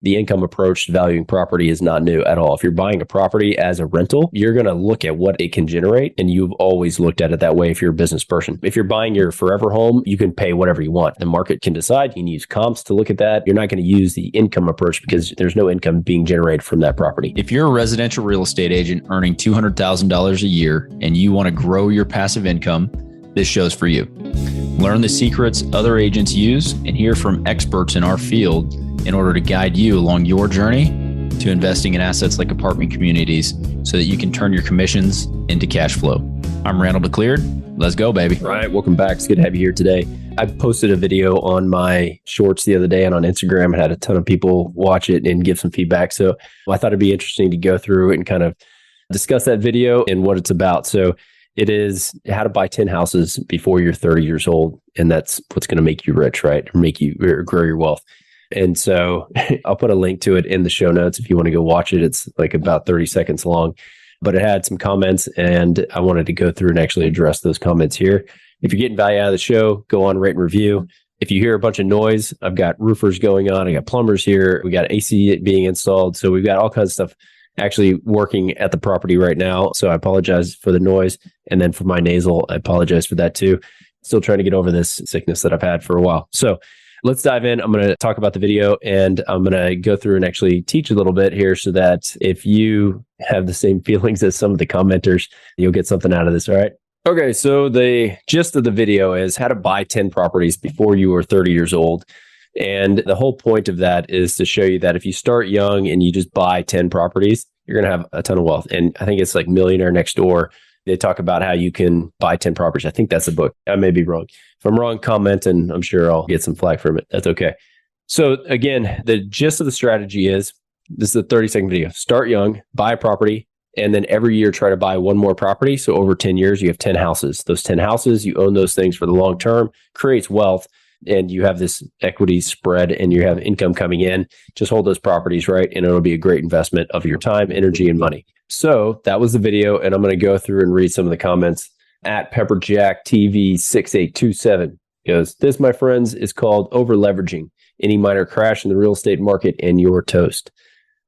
the income approach to valuing property is not new at all. If you're buying a property as a rental, you're going to look at what it can generate. And you've always looked at it that way if you're a business person. If you're buying your forever home, you can pay whatever you want. The market can decide. You can use comps to look at that. You're not going to use the income approach because there's no income being generated from that property. If you're a residential real estate agent earning $200,000 a year and you want to grow your passive income, this show's for you. Learn the secrets other agents use and hear from experts in our field in order to guide you along your journey to investing in assets like apartment communities so that you can turn your commissions into cash flow. I'm Randall DeCleared. Let's go, baby. All right. Welcome back. It's good to have you here today. I posted a video on my shorts the other day and on Instagram and had a ton of people watch it and give some feedback. So I thought it'd be interesting to go through and kind of discuss that video and what it's about. So it is how to buy 10 houses before you're 30 years old. And that's what's going to make you rich, right? Or make you grow your wealth. And so I'll put a link to it in the show notes if you want to go watch it. It's like about 30 seconds long, but it had some comments and I wanted to go through and actually address those comments here. If you're getting value out of the show, go on, rate and review. If you hear a bunch of noise, I've got roofers going on. I got plumbers here. We got AC being installed. So we've got all kinds of stuff actually working at the property right now. So I apologize for the noise. And then for my nasal, I apologize for that too. Still trying to get over this sickness that I've had for a while. So let's dive in. I'm going to talk about the video and I'm going to go through and actually teach a little bit here so that if you have the same feelings as some of the commenters, you'll get something out of this. All right. Okay. So the gist of the video is how to buy 10 properties before you are 30 years old. And the whole point of that is to show you that if you start young and you just buy 10 properties, you're going to have a ton of wealth. And I think it's like Millionaire Next Door. They talk about how you can buy 10 properties. I think that's a book. I may be wrong. If I'm wrong, comment and I'm sure I'll get some flack from it. That's okay. So again, the gist of the strategy is, this is a 30-second video. Start young, buy a property, and then every year try to buy one more property. So over 10 years, you have 10 houses. Those 10 houses, you own those things for the long term, creates wealth, and you have this equity spread and you have income coming in. Just hold those properties, right? And it'll be a great investment of your time, energy, and money. So that was the video, and I'm going to go through and read some of the comments. At PepperjackTV6827 goes, "This, my friends, is called over leveraging. Any minor crash in the real estate market and you're toast."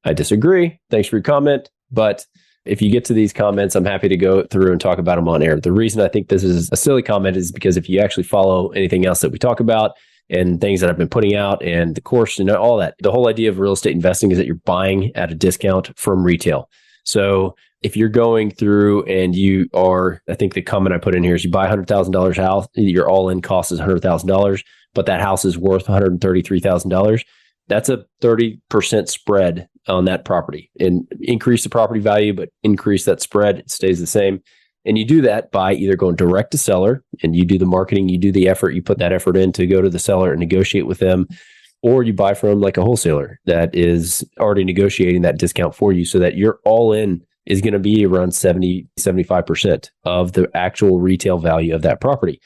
I disagree. Thanks for your comment. But if you get to these comments, I'm happy to go through and talk about them on air. The reason I think this is a silly comment is because if you actually follow anything else that we talk about and things that I've been putting out and the course and all that, the whole idea of real estate investing is that you're buying at a discount from retail. So if you're going through and you are, I think the comment I put in here is you buy $100,000 house, your all-in cost is $100,000, but that house is worth $133,000. That's a 30% spread on that property, and increase the property value, but increase that spread. It stays the same. And you do that by either going direct to seller and you do the marketing, you do the effort, you put that effort in to go to the seller and negotiate with them, or you buy from like a wholesaler that is already negotiating that discount for you so that your all in is going to be around 75% of the actual retail value of that property.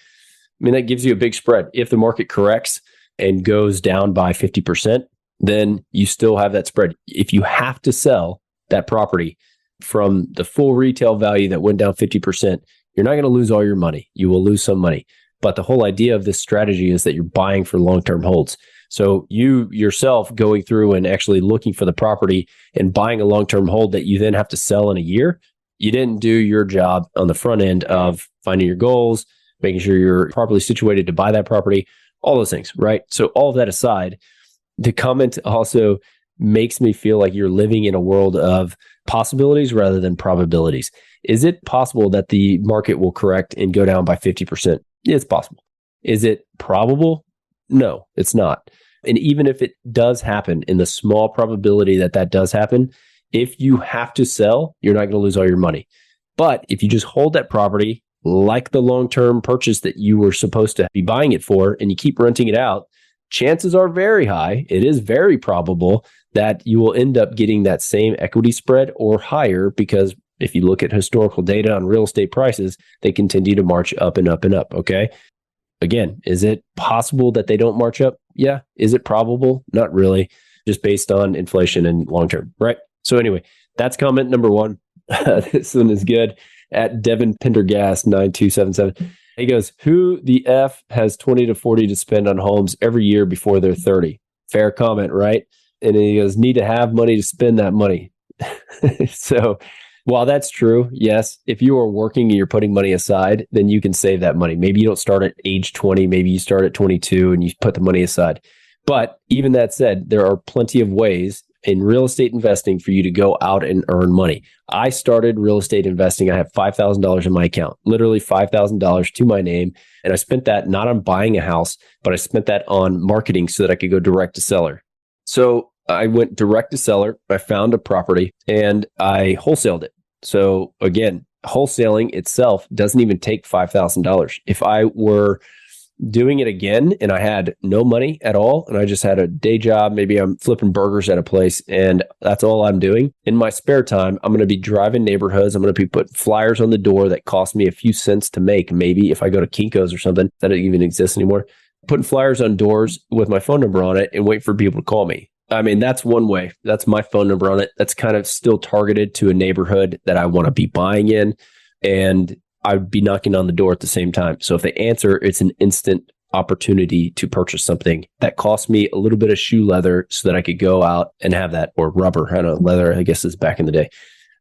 I mean, that gives you a big spread. If the market corrects and goes down by 50%, then you still have that spread. If you have to sell that property from the full retail value that went down 50%, you're not going to lose all your money. You will lose some money. But the whole idea of this strategy is that you're buying for long-term holds. So you yourself going through and actually looking for the property and buying a long-term hold that you then have to sell in a year, you didn't do your job on the front end of finding your goals, making sure you're properly situated to buy that property, all those things, right? So all of that aside, the comment also makes me feel like you're living in a world of possibilities rather than probabilities. Is it possible that the market will correct and go down by 50%? Yeah, it's possible. Is it probable? No, it's not. And even if it does happen, in the small probability that that does happen, if you have to sell, you're not going to lose all your money. But if you just hold that property like the long-term purchase that you were supposed to be buying it for, and you keep renting it out, chances are very high, it is very probable that you will end up getting that same equity spread or higher, because if you look at historical data on real estate prices, they continue to march up and up and up, okay? Again, is it possible that they don't march up? Yeah. Is it probable? Not really, just based on inflation and long-term, right? So anyway, that's comment number one. This one is good. At Devin Pendergast 9277. He goes, "Who the F has 20 to 40 to spend on homes every year before they're 30? Fair comment, right? And he goes, need to have money to spend that money. So while that's true, yes, if you are working and you're putting money aside, then you can save that money. Maybe you don't start at age 20, maybe you start at 22 and you put the money aside. But even that said, there are plenty of ways in real estate investing for you to go out and earn money. I started real estate investing. I have $5,000 in my account, literally $5,000 to my name. And I spent that not on buying a house, but I spent that on marketing so that I could go direct to seller. So I went direct to seller. I found a property and I wholesaled it. So again, wholesaling itself doesn't even take $5,000. If I were doing it again and I had no money at all and I just had a day job, maybe I'm flipping burgers at a place and that's all I'm doing, in my spare time, I'm going to be driving neighborhoods. I'm going to be putting flyers on the door that cost me a few cents to make. Maybe if I go to Kinko's or something, that doesn't even exist anymore. Putting flyers on doors with my phone number on it and wait for people to call me. I mean, that's one way. That's my phone number on it. That's kind of still targeted to a neighborhood that I want to be buying in. And I'd be knocking on the door at the same time. So if they answer, it's an instant opportunity to purchase something that cost me a little bit of shoe leather so that I could go out and have that, or rubber. I don't know, leather, I guess is back in the day.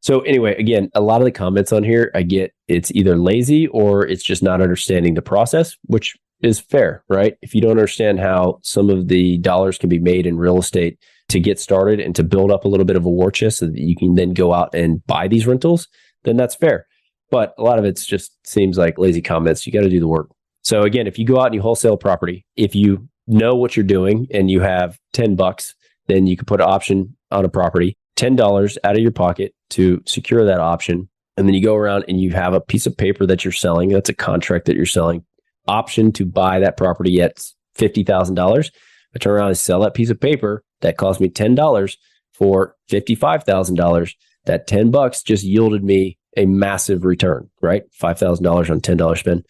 So anyway, again, a lot of the comments on here, I get it's either lazy or it's just not understanding the process, which is fair, right? If you don't understand how some of the dollars can be made in real estate to get started and to build up a little bit of a war chest so that you can then go out and buy these rentals, then that's fair. But a lot of it just seems like lazy comments. You got to do the work. So again, if you go out and you wholesale property, if you know what you're doing and you have $10, then you can put an option on a property, $10 out of your pocket to secure that option. And then you go around and you have a piece of paper that you're selling. That's a contract that you're selling. Option to buy that property at $50,000. I turn around and sell that piece of paper that cost me $10 for $55,000. That $10 just yielded me a massive return, right? $5,000 on $10 spend,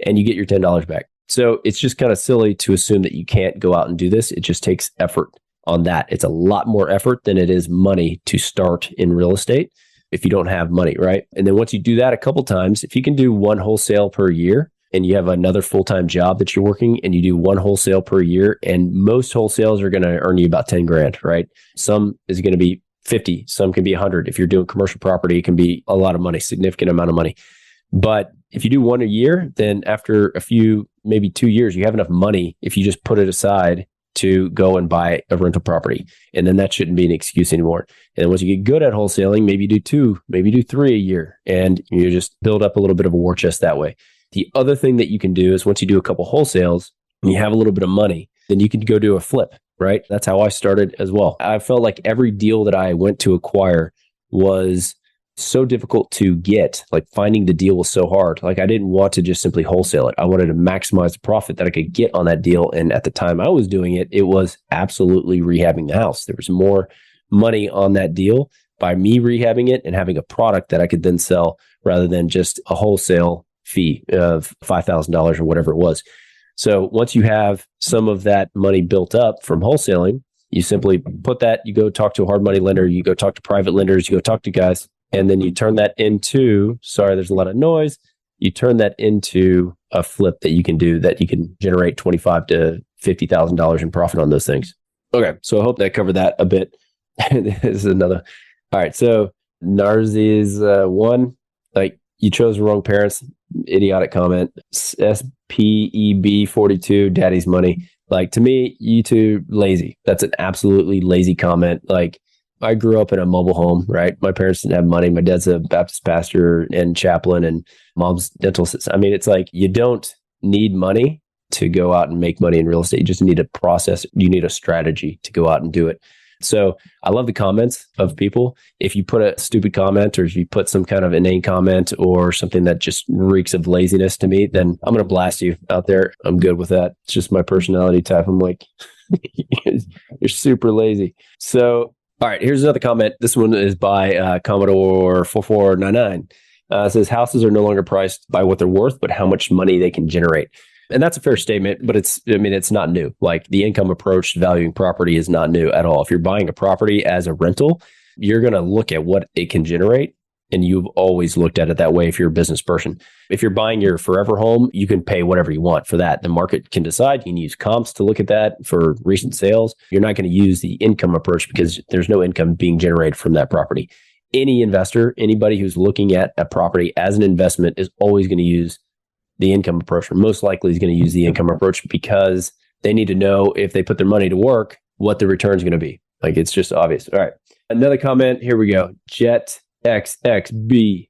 and you get your $10 back. So it's just kind of silly to assume that you can't go out and do this. It just takes effort on that. It's a lot more effort than it is money to start in real estate if you don't have money, right? And then once you do that a couple times, if you can do one wholesale per year and you have another full-time job that you're working and you do one wholesale per year, and most wholesales are going to earn you about 10 grand, right? Some is going to be 50, some can be 100. If you're doing commercial property, it can be a lot of money, significant amount of money. But if you do one a year, then after a few, maybe 2 years, you have enough money if you just put it aside to go and buy a rental property. And then that shouldn't be an excuse anymore. And then once you get good at wholesaling, maybe do 2, maybe do 3 a year, and you just build up a little bit of a war chest that way. The other thing that you can do is once you do a couple wholesales and you have a little bit of money, then you can go do a flip. Right? That's how I started as well. I felt like every deal that I went to acquire was so difficult to get. Like finding the deal was so hard. Like I didn't want to just simply wholesale it. I wanted to maximize the profit that I could get on that deal. And at the time I was doing it, it was absolutely rehabbing the house. There was more money on that deal by me rehabbing it and having a product that I could then sell rather than just a wholesale fee of $5,000 or whatever it was. So once you have some of that money built up from wholesaling, you simply put that, you go talk to a hard money lender, you go talk to private lenders, you go talk to guys, and then you turn that into, sorry, there's a lot of noise. You turn that into a flip that you can do that you can generate $25,000 to $50,000 in profit on those things. Okay. So I hope that covered that a bit. This is another. All right. So Narzi's one, like you chose the wrong parents. Idiotic comment. SPEB42, daddy's money. Like to me, you two lazy. That's an absolutely lazy comment. Like I grew up in a mobile home, right? My parents didn't have money. My dad's a Baptist pastor and chaplain and mom's dental assistant. I mean, it's like you don't need money to go out and make money in real estate. You just need a process. You need a strategy to go out and do it. So I love the comments of people. If you put a stupid comment or if you put some kind of inane comment or something that just reeks of laziness to me, then I'm going to blast you out there. I'm good with that. It's just my personality type. I'm like, you're super lazy. So, all right, here's another comment. This one is by Commodore 4499. It says, houses are no longer priced by what they're worth, but how much money they can generate. And that's a fair statement, but it's not new. Like the income approach to valuing property is not new at all. If you're buying a property as a rental, you're going to look at what it can generate And you've always looked at it that way if you're a business person. If you're buying your forever home, you can pay whatever you want for that. The market can decide. You can use comps to look at that for recent sales. You're not going to use the income approach because there's no income being generated from that property. Any investor, anybody who's looking at a property as an investment is always going to use the income approach, or most likely is going to use the income approach because they need to know if they put their money to work, what the return is going to be. Like, it's just obvious. All right. Another comment. Here we go. Jet XXB.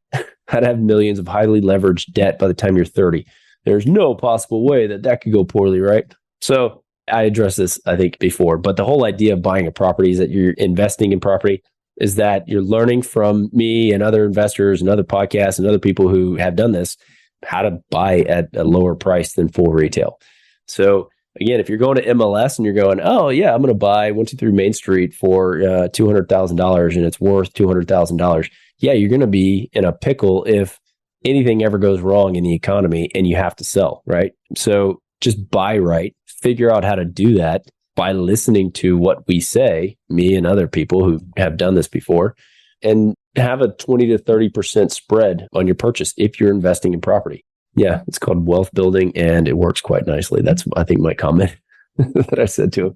I'd have millions of highly leveraged debt by the time you're 30. There's no possible way that could go poorly, right? So I addressed this, I think, before, but the whole idea of buying a property is that you're investing in property, is that you're learning from me and other investors and other podcasts and other people who have done this, how to buy at a lower price than full retail. So again, if you're going to MLS and you're going, oh yeah, I'm going to buy 123 Main Street for $200,000 and it's worth $200,000. Yeah, you're going to be in a pickle if anything ever goes wrong in the economy and you have to sell, right? So just buy right, figure out how to do that by listening to what we say, me and other people who have done this before, and have a 20 to 30% spread on your purchase if you're investing in property. Yeah, it's called wealth building and it works quite nicely. That's, I think, my comment that I said to him.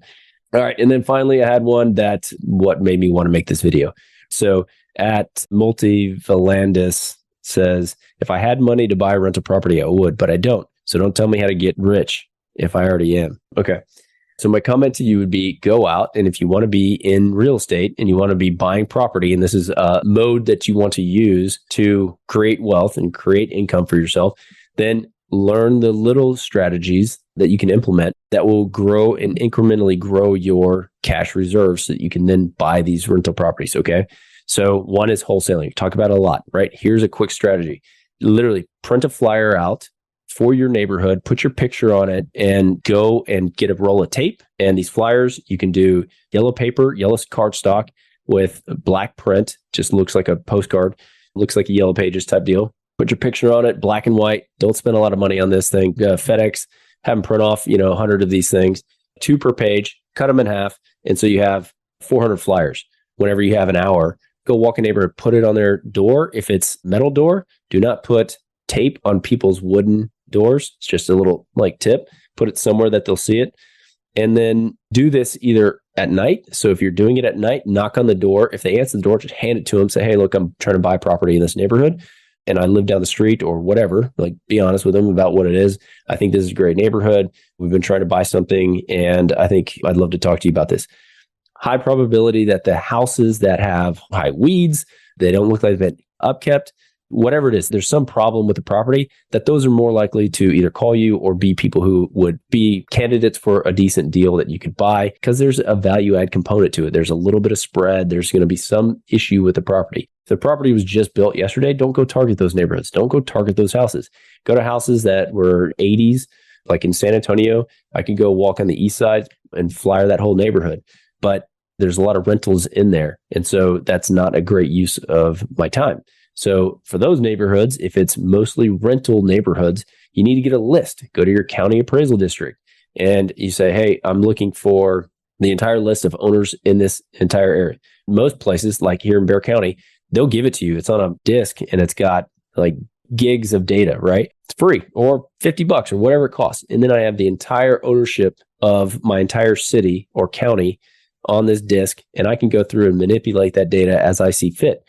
All right. And then finally, I had one that what made me want to make this video. So at Multivalandis says, if I had money to buy a rental property, I would, but I don't. So don't tell me how to get rich if I already am. Okay. So my comment to you would be go out. And if you want to be in real estate and you want to be buying property, and this is a mode that you want to use to create wealth and create income for yourself, then learn the little strategies that you can implement that will grow and incrementally grow your cash reserves so that you can then buy these rental properties. Okay. So one is wholesaling. We talk about it a lot, right? Here's a quick strategy. Literally print a flyer out for your neighborhood, put your picture on it, and go and get a roll of tape. And these flyers, you can do yellow paper, yellow cardstock with black print, just looks like a postcard, looks like a Yellow Pages type deal. Put your picture on it, black and white. Don't spend a lot of money on this thing. FedEx, have them print off, 100 of these things, 2 per page, cut them in half. And so you have 400 flyers. Whenever you have an hour, go walk a neighborhood, put it on their door. If it's metal door, do not put tape on people's wooden doors. It's just a little tip. Put it somewhere that they'll see it. And then do this either at night. So if you're doing it at night, knock on the door. If they answer the door, just hand it to them. Say, hey, look, I'm trying to buy property in this neighborhood and I live down the street or whatever. Be honest with them about what it is. I think this is a great neighborhood. We've been trying to buy something and I think I'd love to talk to you about this. High probability that the houses that have high weeds, they don't look like they've been upkept, whatever it is, there's some problem with the property, that those are more likely to either call you or be people who would be candidates for a decent deal that you could buy because there's a value add component to it. There's a little bit of spread. There's going to be some issue with the property. If the property was just built yesterday, don't go target those neighborhoods. Don't go target those houses. Go to houses that were 80s, like in San Antonio. I could go walk on the east side and flyer that whole neighborhood. But there's a lot of rentals in there. And so that's not a great use of my time. So for those neighborhoods, if it's mostly rental neighborhoods, you need to get a list. Go to your county appraisal district and you say, hey, I'm looking for the entire list of owners in this entire area. Most places, like here in Bexar County, they'll give it to you. It's on a disc and it's got gigs of data, right? It's free or $50 or whatever it costs. And then I have the entire ownership of my entire city or county on this disk, and I can go through and manipulate that data as I see fit.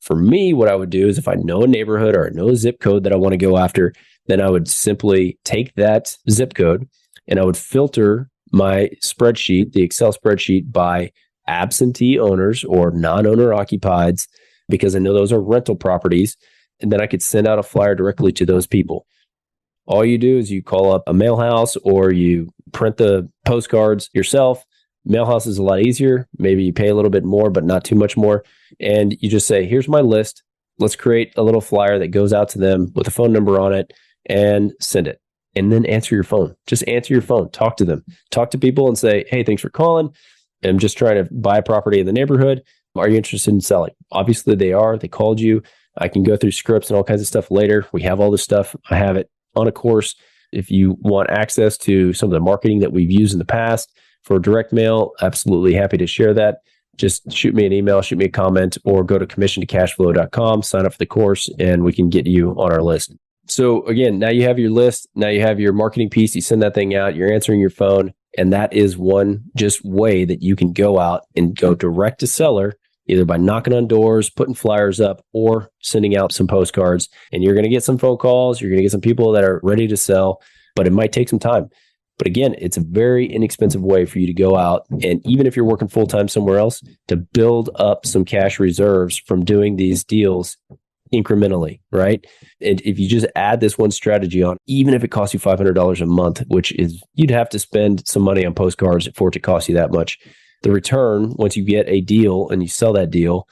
For me, what I would do is if I know a neighborhood or I know a zip code that I want to go after, then I would simply take that zip code and I would filter my spreadsheet, the Excel spreadsheet, by absentee owners or non-owner occupieds, because I know those are rental properties. And then I could send out a flyer directly to those people. All you do is you call up a mail house or you print the postcards yourself. Mail house is a lot easier. Maybe you pay a little bit more, but not too much more. And you just say, here's my list. Let's create a little flyer that goes out to them with a phone number on it and send it. And then answer your phone. Just answer your phone. Talk to them. Talk to people and say, hey, thanks for calling. I'm just trying to buy a property in the neighborhood. Are you interested in selling? Obviously they are. They called you. I can go through scripts and all kinds of stuff later. We have all this stuff. I have it on a course. If you want access to some of the marketing that we've used in the past, for direct mail, absolutely happy to share that. just shoot me an email, shoot me a comment, or go to commissiontocashflow.com, sign up for the course, and we can get you on our list. So again, now you have your list, now you have your marketing piece, you send that thing out, you're answering your phone, and that is one just way that you can go out and go direct to seller, either by knocking on doors, putting flyers up, or sending out some postcards. And you're going to get some phone calls, you're going to get some people that are ready to sell, but it might take some time. But again, it's a very inexpensive way for you to go out, and even if you're working full-time somewhere else, to build up some cash reserves from doing these deals incrementally, right? And if you just add this one strategy on, even if it costs you $500 a month, which is, you'd have to spend some money on postcards for it to cost you that much. The return, once you get a deal and you sell that deal,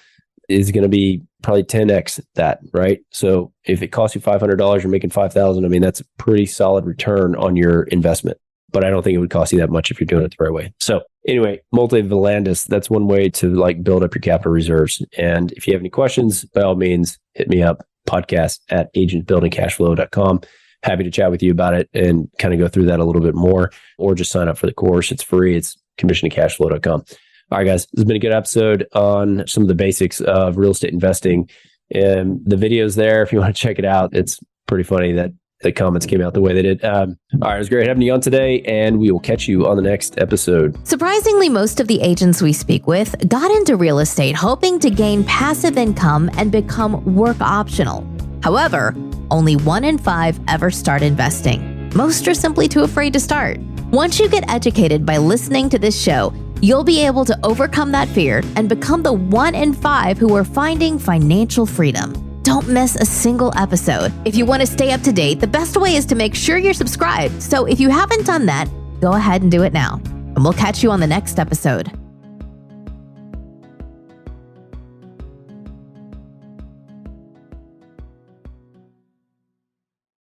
is going to be probably 10x that, right? So if it costs you $500, you're making $5,000. I mean, that's a pretty solid return on your investment. But I don't think it would cost you that much if you're doing it the right way. So anyway, multi-volandis, that's one way to like build up your capital reserves. And if you have any questions, by all means, hit me up, podcast@agentbuildingcashflow.com. Happy to chat with you about it and kind of go through that a little bit more, or just sign up for the course. It's free. It's commissiontocashflow.com. All right, guys, this has been a good episode on some of the basics of real estate investing. And the video's there if you want to check it out. It's pretty funny that the comments came out the way they did. All right, it was great having you on today, and we will catch you on the next episode. Surprisingly, most of the agents we speak with got into real estate hoping to gain passive income and become work optional. However, only 1 in 5 ever start investing. Most are simply too afraid to start. Once you get educated by listening to this show, you'll be able to overcome that fear and become the 1 in 5 who are finding financial freedom. Don't miss a single episode. If you want to stay up to date, the best way is to make sure you're subscribed. So if you haven't done that, go ahead and do it now. And we'll catch you on the next episode.